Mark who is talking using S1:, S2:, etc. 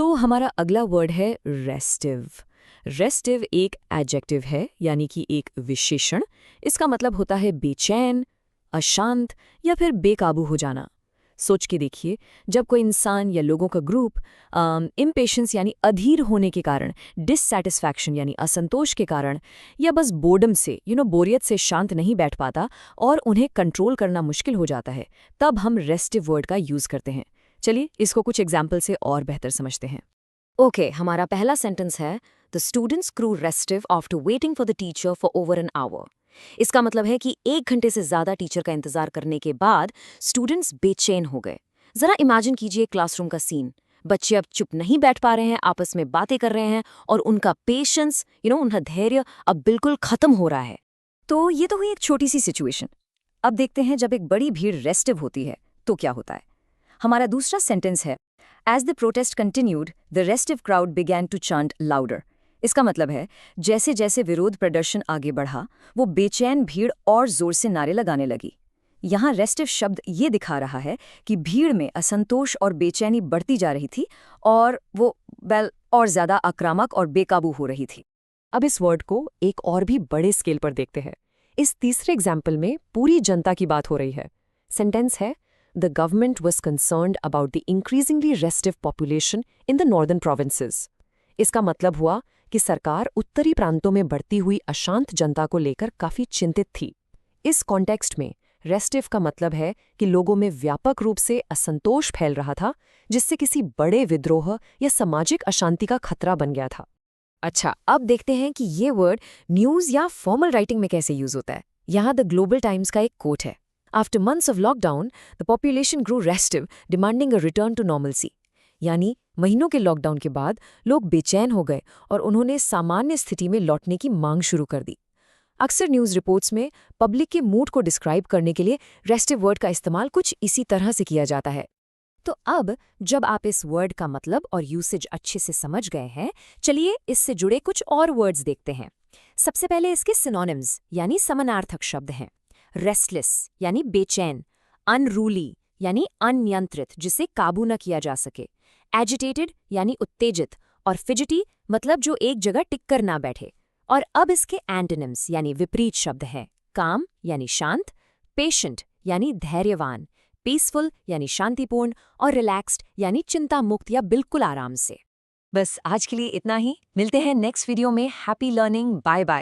S1: तो हमारा अगला वर्ड है रेस्टिव। रेस्टिव एक एडजेक्टिव है, यानी कि एक विशेषण। इसका मतलब होता है बेचैन, अशांत या फिर बेकाबू हो जाना। सोच के देखिए, जब कोई इंसान या लोगों का ग्रुप इम्पेशेंस यानी अधीर होने के कारण, डिससैटिस्फैक्शन यानी असंतोष के कारण, या बस बोर्डम से बोरियत से शांत नहीं बैठ पाता और उन्हें कंट्रोल करना मुश्किल हो जाता है, तब हम रेस्टिव वर्ड का यूज करते हैं। चलिए इसको कुछ एग्जाम्पल से और बेहतर समझते हैं।
S2: ओके, हमारा पहला सेंटेंस है the students grew restive after waiting for the teacher for over an hour. इसका मतलब है कि 1 घंटे से ज्यादा टीचर का इंतजार करने के बाद स्टूडेंट्स बेचैन हो गए। जरा इमेजिन कीजिए क्लासरूम का सीन। बच्चे अब चुप नहीं बैठ पा रहे हैं, आपस में बातें कर रहे हैं और उनका पेशेंस उनका धैर्य अब बिल्कुल खत्म हो रहा है।
S1: तो ये तो हुई एक छोटी सी सिचुएशन। अब देखते हैं जब एक बड़ी भीड़ रेस्टिव होती है तो क्या होता है। हमारा दूसरा सेंटेंस है as the protest continued the restive crowd began to chant louder. इसका मतलब है जैसे जैसे विरोध प्रदर्शन आगे बढ़ा, वो बेचैन भीड़ और जोर से नारे लगाने लगी। यहाँ रेस्टिव शब्द ये दिखा रहा है कि भीड़ में असंतोष और बेचैनी बढ़ती जा रही थी और वो और ज्यादा आक्रामक और बेकाबू हो रही थी।
S3: अब इस वर्ड को एक और भी बड़े स्केल पर देखते हैं। इस तीसरे एग्जाम्पल में पूरी जनता की बात हो रही है। सेंटेंस है the government was concerned about the increasingly restive population in the northern provinces. इसका मतलब हुआ कि सरकार उत्तरी प्रांतों में बढ़ती हुई अशांत जनता को लेकर काफी चिंतित थी। इस कॉन्टेक्स्ट में रेस्टिव का मतलब है कि लोगों में व्यापक रूप से असंतोष फैल रहा था, जिससे किसी बड़े विद्रोह या सामाजिक अशांति का खतरा बन गया था।
S2: अच्छा, अब देखते हैं कि ये वर्ड न्यूज़ या फॉर्मल राइटिंग में कैसे यूज होता है। यहाँ द ग्लोबल टाइम्स का एक कोट है, after months of lockdown the population grew restive demanding a return to normalcy. यानी महीनों के लॉकडाउन के बाद लोग बेचैन हो गए और उन्होंने सामान्य स्थिति में लौटने की मांग शुरू कर दी। अक्सर न्यूज़ रिपोर्ट्स में पब्लिक के मूड को डिस्क्राइब करने के लिए रेस्टिव वर्ड का इस्तेमाल कुछ इसी तरह से किया जाता है। तो अब जब आप इस वर्ड का मतलब और यूसेज अच्छे से समझ गए हैं, चलिए इससे जुड़े कुछ और वर्ड्स देखते हैं। सबसे पहले इसके सिनोनिम्स यानी समानार्थक शब्द हैं। रेस्टलेस यानी बेचैन, अनरूली यानी अनियंत्रित जिसे काबू न किया जा सके, एजिटेटेड यानी उत्तेजित, और फिजिटी मतलब जो एक जगह टिक कर ना बैठे। और अब इसके एंटोनिम्स यानी विपरीत शब्द हैं। काम यानी शांत, पेशेंट यानी धैर्यवान, पीसफुल यानी शांतिपूर्ण, और रिलैक्स्ड यानी चिंता मुक्त या बिल्कुल आराम से। बस आज के लिए इतना ही। मिलते हैं नेक्स्ट वीडियो में। Happy learning. Bye bye.